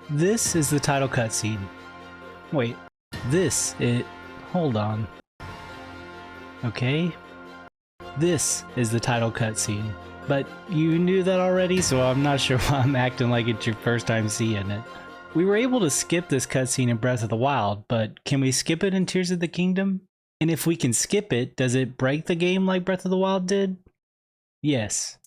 This is the title cutscene. Wait, hold on. Okay. This is the title cutscene. But you knew that already, so I'm not sure why I'm acting like it's your first time seeing it. We were able to skip this cutscene in Breath of the Wild, but can we skip it in Tears of the Kingdom? And if we can skip it, does it break the game like Breath of the Wild did? Yes.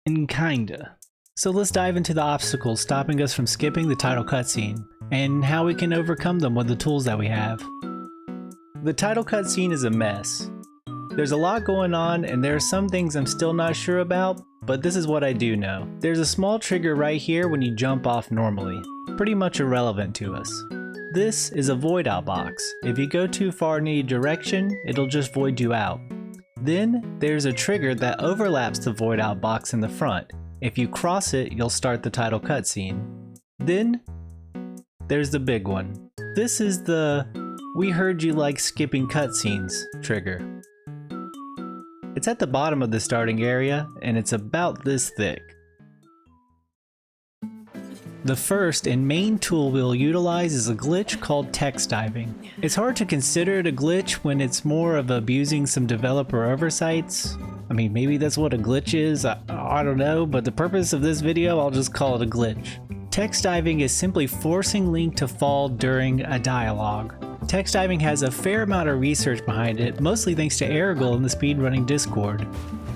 And kinda. So let's dive into the obstacles stopping us from skipping the title cutscene, and how we can overcome them with the tools that we have. The title cutscene is a mess. There's a lot going on, and there are some things I'm still not sure about, but this is what I do know. There's a small trigger right here when you jump off normally, pretty much irrelevant to us. This is a void out box. If you go too far in any direction, it'll just void you out. Then there's a trigger that overlaps the void out box in the front. If you cross it, you'll start the title cutscene. Then there's the big one. This is the "we heard you like skipping cutscenes" trigger. It's at the bottom of the starting area, and it's about this thick. The first and main tool we'll utilize is a glitch called text diving. It's hard to consider it a glitch when it's more of abusing some developer oversights. I mean, maybe that's what a glitch is, I don't know, but the purpose of this video, I'll just call it a glitch. Text diving is simply forcing Link to fall during a dialogue. Text diving has a fair amount of research behind it, mostly thanks to Arigel in the speedrunning Discord,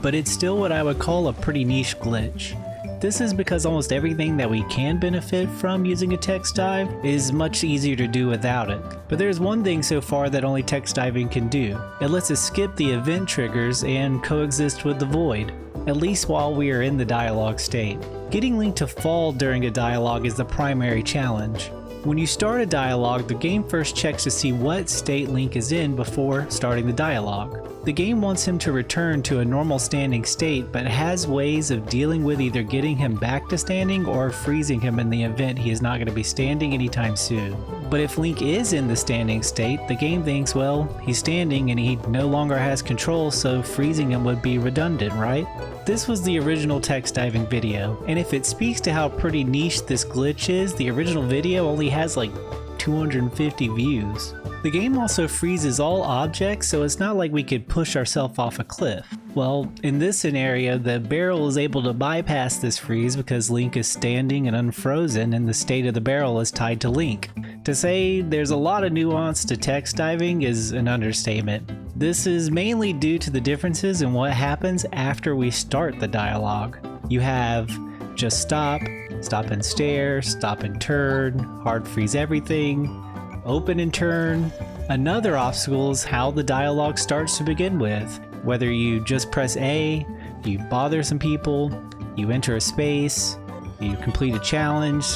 but it's still what I would call a pretty niche glitch. This is because almost everything that we can benefit from using a text dive is much easier to do without it. But there's one thing so far that only text diving can do. It lets us skip the event triggers and coexist with the void, at least while we are in the dialogue state. Getting Link to fall during a dialogue is the primary challenge. When you start a dialogue, the game first checks to see what state Link is in before starting the dialogue. The game wants him to return to a normal standing state, but has ways of dealing with either getting him back to standing or freezing him in the event he is not going to be standing anytime soon. But if Link is in the standing state, the game thinks, well, he's standing and he no longer has control, so freezing him would be redundant, right? This was the original text diving video, and if it speaks to how pretty niche this glitch is, the original video only has like 250 views. The game also freezes all objects, so it's not like we could push ourselves off a cliff. Well, in this scenario, the barrel is able to bypass this freeze because Link is standing and unfrozen, and the state of the barrel is tied to Link. To say there's a lot of nuance to text diving is an understatement. This is mainly due to the differences in what happens after we start the dialogue. You have just stop, stop and stare, stop and turn, hard freeze everything, open and turn. Another obstacle is how the dialogue starts to begin with. Whether you just press A, you bother some people, you enter a space, you complete a challenge,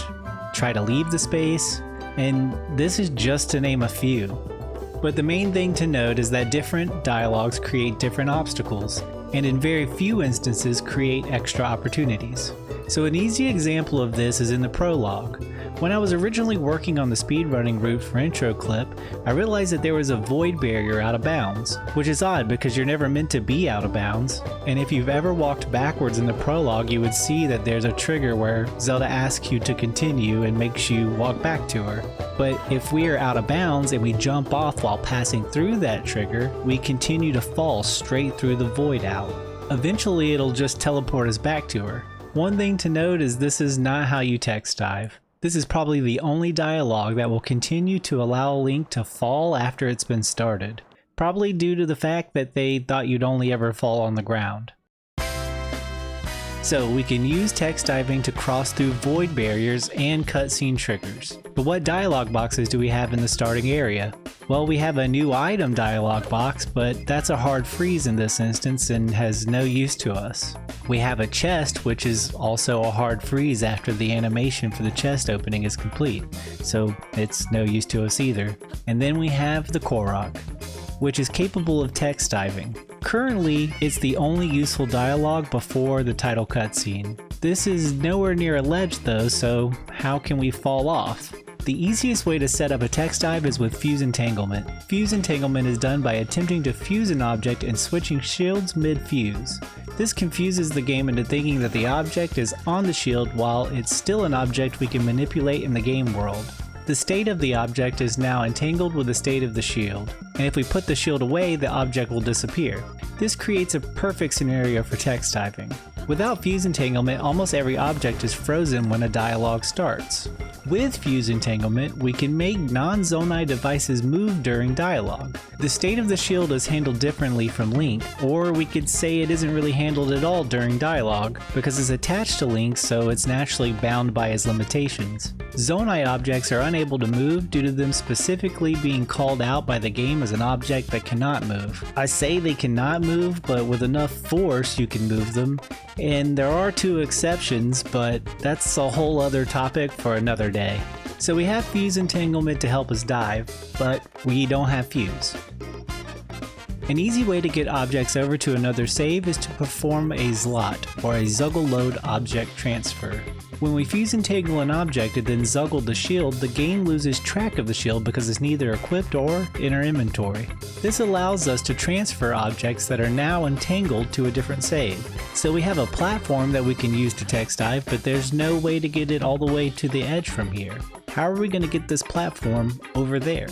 try to leave the space, and this is just to name a few. But the main thing to note is that different dialogues create different obstacles, and in very few instances create extra opportunities. So an easy example of this is in the prologue. When I was originally working on the speedrunning route for intro clip, I realized that there was a void barrier out of bounds, which is odd because you're never meant to be out of bounds. And if you've ever walked backwards in the prologue, you would see that there's a trigger where Zelda asks you to continue and makes you walk back to her. But if we are out of bounds and we jump off while passing through that trigger, we continue to fall straight through the void out. Eventually it'll just teleport us back to her. One thing to note is this is not how you text dive. This is probably the only dialogue that will continue to allow Link to fall after it's been started. Probably due to the fact that they thought you'd only ever fall on the ground. So we can use text diving to cross through void barriers and cutscene triggers. But what dialogue boxes do we have in the starting area? Well, we have a new item dialogue box, but that's a hard freeze in this instance and has no use to us. We have a chest, which is also a hard freeze after the animation for the chest opening is complete, so it's no use to us either. And then we have the Korok, which is capable of text diving. Currently, it's the only useful dialogue before the title cutscene. This is nowhere near a ledge though, so how can we fall off? The easiest way to set up a text dive is with fuse entanglement. Fuse entanglement is done by attempting to fuse an object and switching shields mid-fuse. This confuses the game into thinking that the object is on the shield while it's still an object we can manipulate in the game world. The state of the object is now entangled with the state of the shield, and if we put the shield away, the object will disappear. This creates a perfect scenario for text diving. Without fuse entanglement, almost every object is frozen when a dialogue starts. With fuse entanglement, we can make non-Zonai devices move during dialogue. The state of the shield is handled differently from Link, or we could say it isn't really handled at all during dialogue, because it's attached to Link, so it's naturally bound by his limitations. Zonai objects are unable to move due to them specifically being called out by the game as an object that cannot move. I say they cannot move, but with enough force you can move them, and there are two exceptions, but that's a whole other topic for another day. So we have fuse entanglement to help us dive, but we don't have fuse. An easy way to get objects over to another save is to perform a Zlot, or a Zuggle Load object transfer. When we fuse entangle an object and then Zuggle the shield, the game loses track of the shield because it's neither equipped or in our inventory. This allows us to transfer objects that are now entangled to a different save. So we have a platform that we can use to text dive, but there's no way to get it all the way to the edge from here. How are we going to get this platform over there?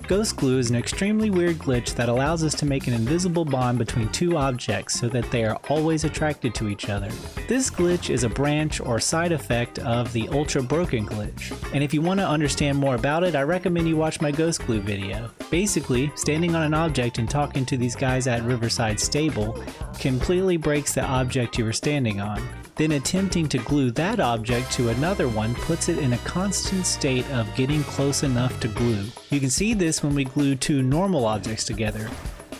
Ghost glue is an extremely weird glitch that allows us to make an invisible bond between two objects so that they are always attracted to each other. This glitch is a branch or side effect of the ultra broken glitch, and if you want to understand more about it, I recommend you watch my ghost glue video. Basically, standing on an object and talking to these guys at Riverside Stable completely breaks the object you were standing on. Then attempting to glue that object to another one puts it in a constant state of getting close enough to glue. You can see this when we glue two normal objects together.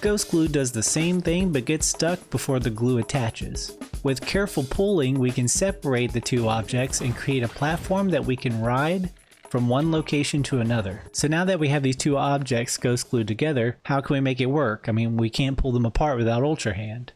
Ghost glue does the same thing but gets stuck before the glue attaches. With careful pulling, we can separate the two objects and create a platform that we can ride from one location to another. So now that we have these two objects ghost glued together, how can we make it work? I mean, we can't pull them apart without Ultra Hand.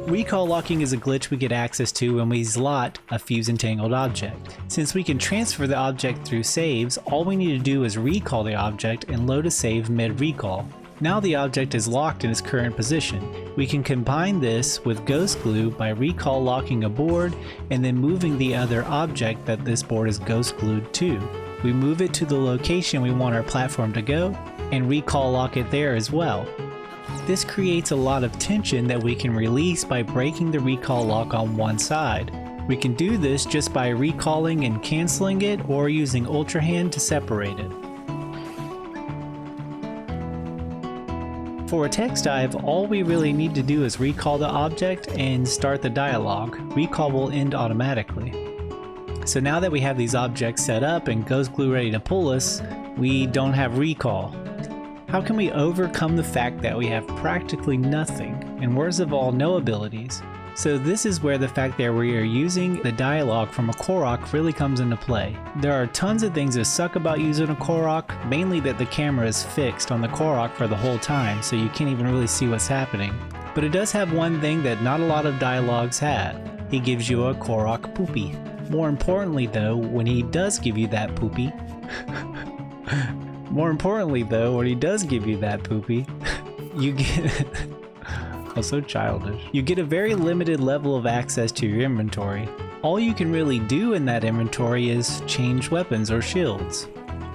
Recall locking is a glitch we get access to when we Zlot a fuse entangled object. Since we can transfer the object through saves, all we need to do is recall the object and load a save mid-recall. Now the object is locked in its current position. We can combine this with ghost glue by recall locking a board and then moving the other object that this board is ghost glued to. We move it to the location we want our platform to go and recall lock it there as well. This creates a lot of tension that we can release by breaking the recall lock on one side. We can do this just by recalling and canceling it or using Ultra Hand to separate it. For a text dive, all we really need to do is recall the object and start the dialogue. Recall will end automatically. So now that we have these objects set up and ghost glue ready to pull us, we don't have recall. How can we overcome the fact that we have practically nothing, and worst of all, no abilities? So this is where the fact that we are using the dialogue from a Korok really comes into play. There are tons of things that suck about using a Korok, mainly that the camera is fixed on the Korok for the whole time, so you can't even really see what's happening. But it does have one thing that not a lot of dialogues have. He gives you a Korok poopy. More importantly though, when he does give you that poopy, you get oh, so childish. You get a very limited level of access to your inventory. All you can really do in that inventory is change weapons or shields.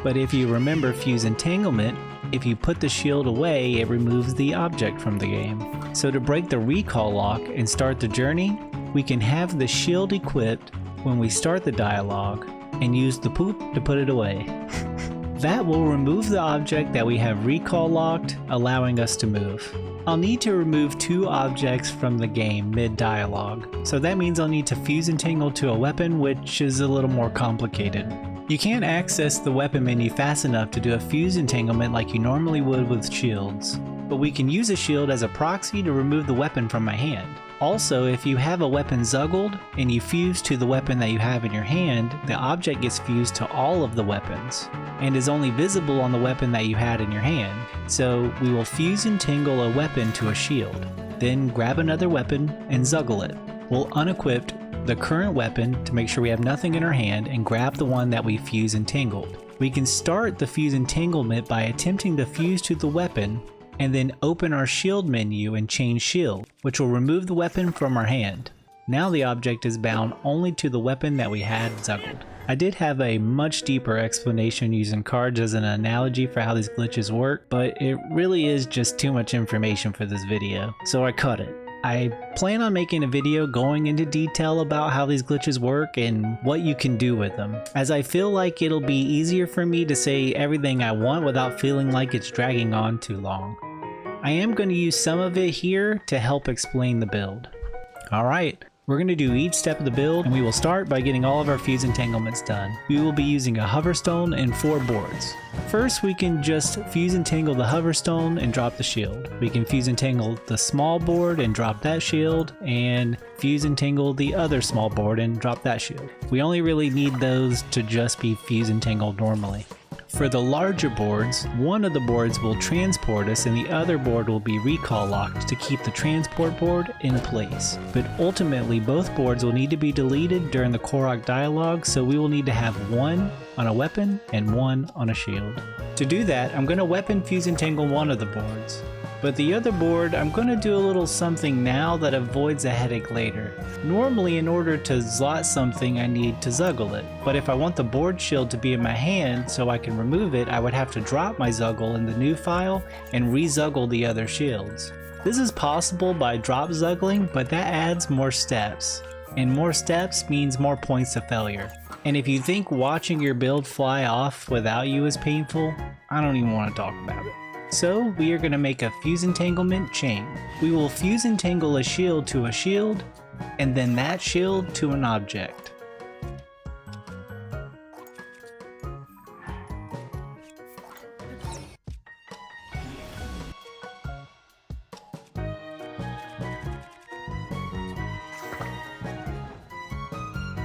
But if you remember fuse entanglement, if you put the shield away, it removes the object from the game. So to break the recall lock and start the journey, we can have the shield equipped when we start the dialogue and use the poop to put it away. That will remove the object that we have recall locked, allowing us to move. I'll need to remove two objects from the game mid-dialogue, so that means I'll need to fuse entangle to a weapon, which is a little more complicated. You can't access the weapon menu fast enough to do a fuse entanglement like you normally would with shields, but we can use a shield as a proxy to remove the weapon from my hand. Also, if you have a weapon zuggled and you fuse to the weapon that you have in your hand, the object gets fused to all of the weapons and is only visible on the weapon that you had in your hand. So we will fuse entangle a weapon to a shield, then grab another weapon and zuggle it. We'll unequip the current weapon to make sure we have nothing in our hand, and grab the one that we fuse entangled. We can start the fuse entanglement by attempting to fuse to the weapon, and then open our shield menu and change shield, which will remove the weapon from our hand. Now the object is bound only to the weapon that we had zuggled. I did have a much deeper explanation using cards as an analogy for how these glitches work, but it really is just too much information for this video, so I cut it. I plan on making a video going into detail about how these glitches work and what you can do with them, as I feel like it'll be easier for me to say everything I want without feeling like it's dragging on too long. I am going to use some of it here to help explain the build. Alright. We're going to do each step of the build, and we will start by getting all of our fuse entanglements done. We will be using a hoverstone and 4 boards. First, we can just fuse entangle the hoverstone and drop the shield. We can fuse entangle the small board and drop that shield, and fuse entangle the other small board and drop that shield. We only really need those to just be fuse entangled normally. For the larger boards, one of the boards will transport us and the other board will be recall locked to keep the transport board in place. But ultimately both boards will need to be deleted during the Korok dialogue, so we will need to have one on a weapon and one on a shield. To do that, I'm going to weapon fuse entangle one of the boards. But the other board, I'm going to do a little something now that avoids a headache later. Normally in order to slot something I need to zuggle it, but if I want the board shield to be in my hand so I can remove it, I would have to drop my zuggle in the new file and re-zuggle the other shields. This is possible by drop zuggling, but that adds more steps. And more steps means more points of failure. And if you think watching your build fly off without you is painful, I don't even want to talk about it. So we are going to make a fuse entanglement chain. We will fuse entangle a shield to a shield, and then that shield to an object.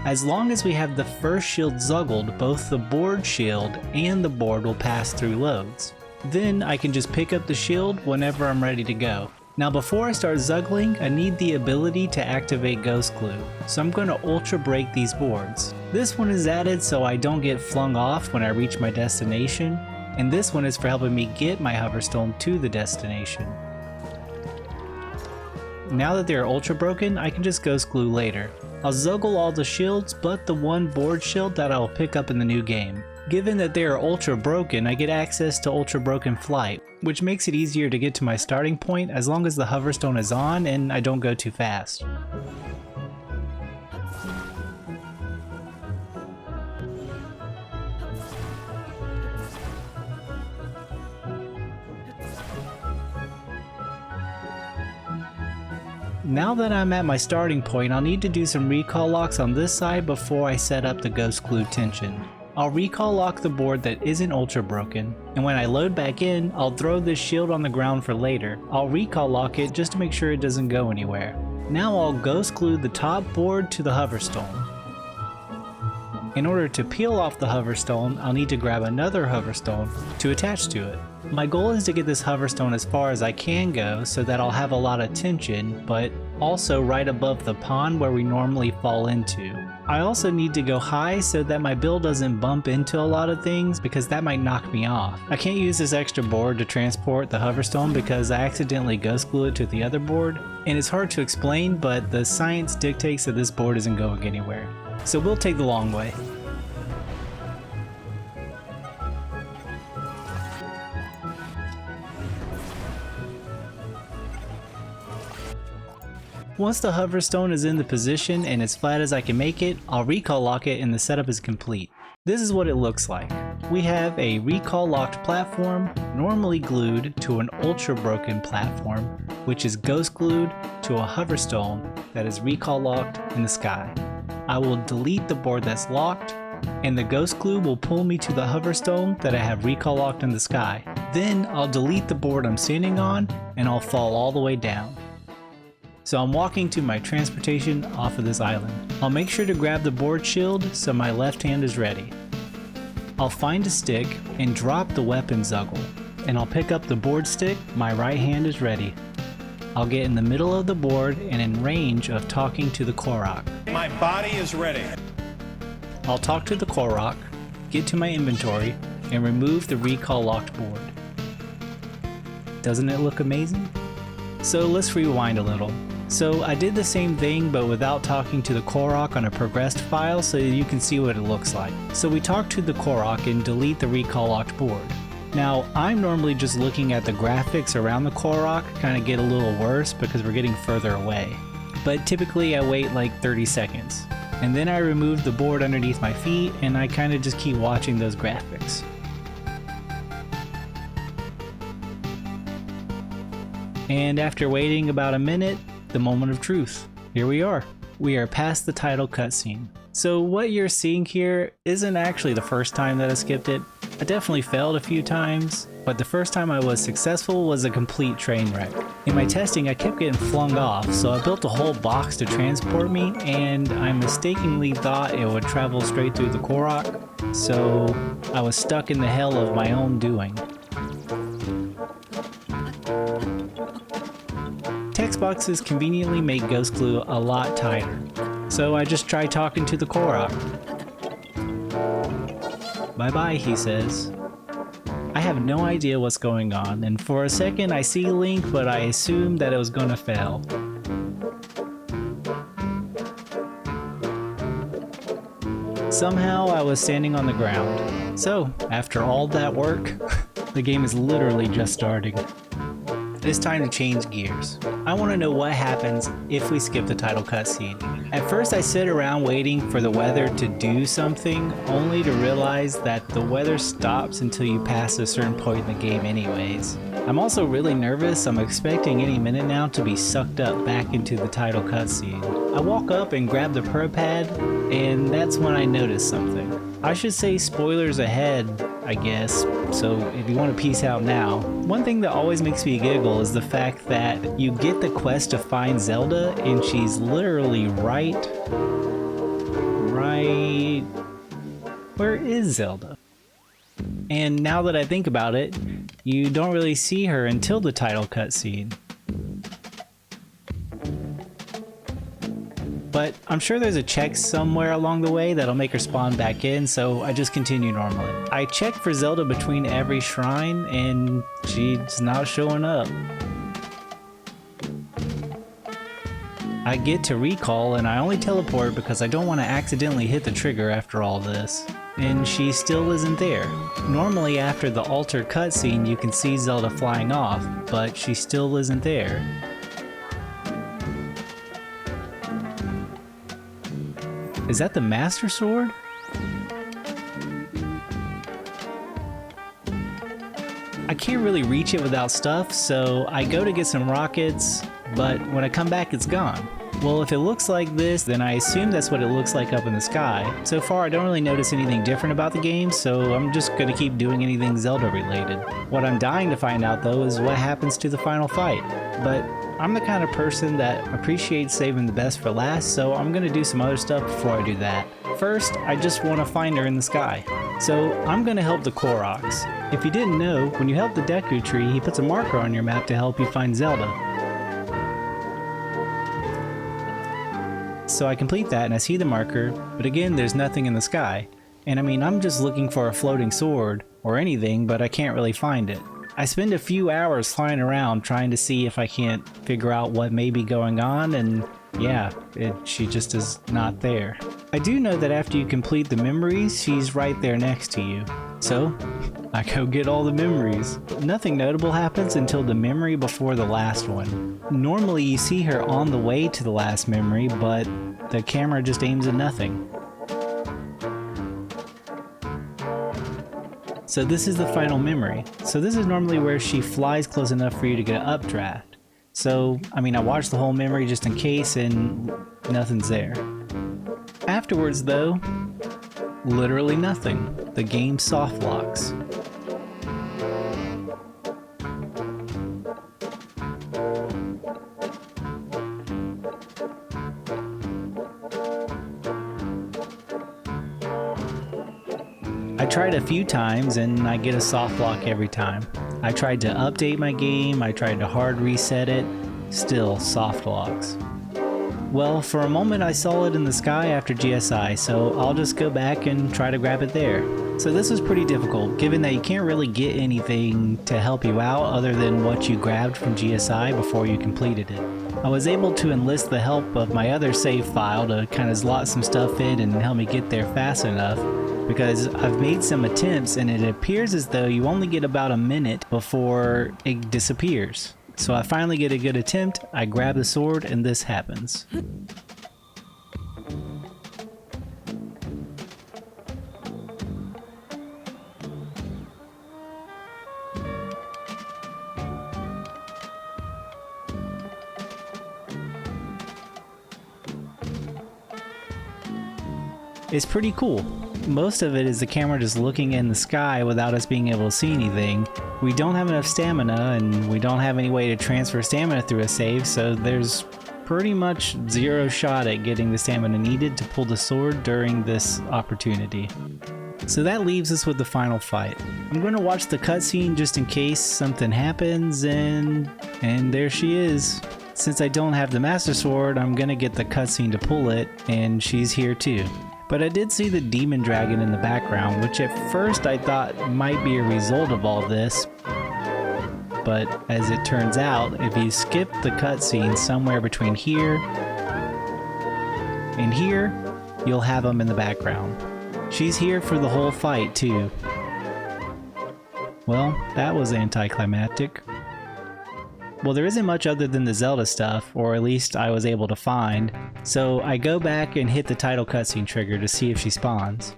As long as we have the first shield zuggled, both the board shield and the board will pass through loads. Then I can just pick up the shield whenever I'm ready to go. Now before I start zuggling, I need the ability to activate Ghost Glue, so I'm going to ultra break these boards. This one is added so I don't get flung off when I reach my destination, and this one is for helping me get my hoverstone to the destination. Now that they are ultra broken, I can just Ghost Glue later. I'll zuggle all the shields but the one board shield that I'll pick up in the new game. Given that they are ultra broken, I get access to ultra broken flight, which makes it easier to get to my starting point as long as the hoverstone is on and I don't go too fast. Now that I'm at my starting point, I'll need to do some recall locks on this side before I set up the Ghost Glue tension. I'll recall lock the board that isn't ultra broken, and when I load back in, I'll throw this shield on the ground for later. I'll recall lock it just to make sure it doesn't go anywhere. Now I'll Ghost Glue the top board to the hoverstone. In order to peel off the hoverstone, I'll need to grab another hoverstone to attach to it. My goal is to get this hoverstone as far as I can go so that I'll have a lot of tension, but also right above the pond where we normally fall into. I also need to go high so that my build doesn't bump into a lot of things because that might knock me off. I can't use this extra board to transport the hoverstone because I accidentally Ghost Glue it to the other board, and it's hard to explain, but the science dictates that this board isn't going anywhere. So we'll take the long way. Once the hoverstone is in the position and as flat as I can make it, I'll recall lock it and the setup is complete. This is what it looks like. We have a recall locked platform normally glued to an ultra broken platform, which is ghost glued to a hoverstone that is recall locked in the sky. I will delete the board that's locked, and the ghost glue will pull me to the hoverstone that I have recall locked in the sky. Then I'll delete the board I'm standing on and I'll fall all the way down. So I'm walking to my transportation off of this island. I'll make sure to grab the board shield so my left hand is ready. I'll find a stick and drop the weapon zuggle, and I'll pick up the board stick, my right hand is ready. I'll get in the middle of the board and in range of talking to the Korok. My body is ready. I'll talk to the Korok, get to my inventory, and remove the recall locked board. Doesn't it look amazing? So let's rewind a little. So I did the same thing but without talking to the Korok on a progressed file so you can see what it looks like. So we talk to the Korok and delete the recall locked board. Now I'm normally just looking at the graphics around the Korok, kind of get a little worse because we're getting further away. But typically I wait like 30 seconds. And then I remove the board underneath my feet and I kind of just keep watching those graphics. And after waiting about a minute, the moment of truth. Here we are. We are past the title cutscene. So what you're seeing here isn't actually the first time that I skipped it. I definitely failed a few times, but the first time I was successful was a complete train wreck. In my testing, I kept getting flung off, so I built a whole box to transport me, and I mistakenly thought it would travel straight through the Korok, so I was stuck in the hell of my own doing. Text boxes conveniently make ghost glue a lot tighter, so I just tried talking to the Korok. Bye bye, he says. I have no idea what's going on, and for a second I see Link, but I assumed that it was gonna fail. Somehow I was standing on the ground. So, after all that work, the game is literally just starting. It's time to change gears. I want to know what happens if we skip the title cutscene. At first I sit around waiting for the weather to do something, only to realize that the weather stops until you pass a certain point in the game anyways. I'm also really nervous. I'm expecting any minute now to be sucked up back into the title cutscene. I walk up and grab the pro pad, and that's when I notice something. I should say spoilers ahead, I guess, so if you want to peace out now. One thing that always makes me giggle is the fact that you get the quest to find Zelda and she's literally right... Where is Zelda? And now that I think about it, you don't really see her until the title cutscene. But I'm sure there's a check somewhere along the way that'll make her spawn back in, so I just continue normally. I check for Zelda between every shrine, and she's not showing up. I get to recall, and I only teleport because I don't want to accidentally hit the trigger after all this. And she still isn't there. Normally after the altar cutscene you can see Zelda flying off, but she still isn't there. Is that the Master Sword? I can't really reach it without stuff, so I go to get some rockets, but when I come back it's gone. Well, if it looks like this, then I assume that's what it looks like up in the sky. So far I don't really notice anything different about the game, so I'm just gonna keep doing anything Zelda related. What I'm dying to find out though is what happens to the final fight. But I'm the kind of person that appreciates saving the best for last, so I'm gonna do some other stuff before I do that. First, I just want to find her in the sky. So I'm gonna help the Koroks. If you didn't know, when you help the Deku Tree, he puts a marker on your map to help you find Zelda. So I complete that and I see the marker, but again there's nothing in the sky. And I mean, I'm just looking for a floating sword, or anything, but I can't really find it. I spend a few hours flying around trying to see if I can't figure out what may be going on, and yeah, she just is not there. I do know that after you complete the memories, she's right there next to you. So, I go get all the memories. Nothing notable happens until the memory before the last one. Normally you see her on the way to the last memory, but the camera just aims at nothing. So this is the final memory. So this is normally where she flies close enough for you to get an updraft. So, I mean, I watched the whole memory just in case and nothing's there. Afterwards though, literally nothing. The game soft locks. I tried a few times and I get a soft lock every time. I tried to update my game, I tried to hard reset it, still soft locks. Well, for a moment I saw it in the sky after GSI, so I'll just go back and try to grab it there. So this was pretty difficult, given that you can't really get anything to help you out other than what you grabbed from GSI before you completed it. I was able to enlist the help of my other save file to kind of slot some stuff in and help me get there fast enough, because I've made some attempts and it appears as though you only get about a minute before it disappears. So I finally get a good attempt, I grab the sword, and this happens. It's pretty cool. Most of it is the camera just looking in the sky without us being able to see anything. We don't have enough stamina and we don't have any way to transfer stamina through a save, so there's pretty much zero shot at getting the stamina needed to pull the sword during this opportunity. So that leaves us with the final fight. I'm going to watch the cutscene just in case something happens, and there she is. Since I don't have the Master Sword, I'm going to get the cutscene to pull it, and she's here too. But I did see the demon dragon in the background, which at first I thought might be a result of all this. But as it turns out, if you skip the cutscene somewhere between here and here, you'll have them in the background. She's here for the whole fight too. Well, that was anticlimactic. Well, there isn't much other than the Zelda stuff, or at least I was able to find, so I go back and hit the title cutscene trigger to see if she spawns.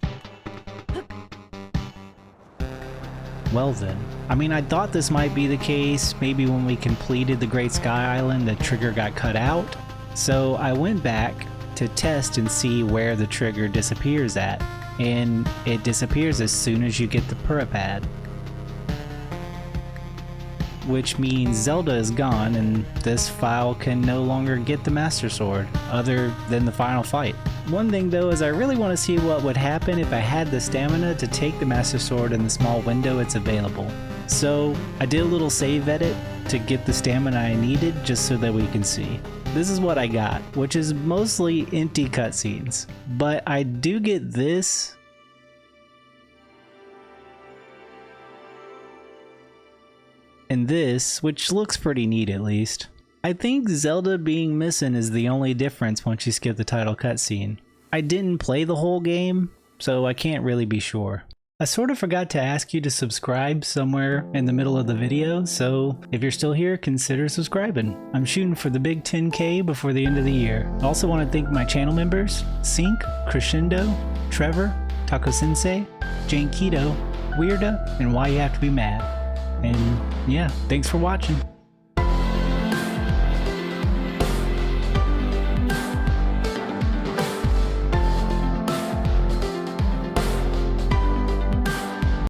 Well then. I mean, I thought this might be the case, maybe when we completed the Great Sky Island the trigger got cut out, so I went back to test and see where the trigger disappears at, and it disappears as soon as you get the Pura pad. Which means Zelda is gone and this file can no longer get the Master Sword, other than the final fight. One thing though is I really want to see what would happen if I had the stamina to take the Master Sword in the small window it's available. So I did a little save edit to get the stamina I needed just so that we can see. This is what I got, which is mostly empty cutscenes, but I do get this. And this, which looks pretty neat at least. I think Zelda being missing is the only difference once you skip the title cutscene. I didn't play the whole game, so I can't really be sure. I sort of forgot to ask you to subscribe somewhere in the middle of the video, so if you're still here, consider subscribing. I'm shooting for the big 10K before the end of the year. I also want to thank my channel members, Sync, Crescendo, Trevor, Taco Sensei, Jane Keto, Weirda, and Why You Have to Be Mad. And yeah, thanks for watching.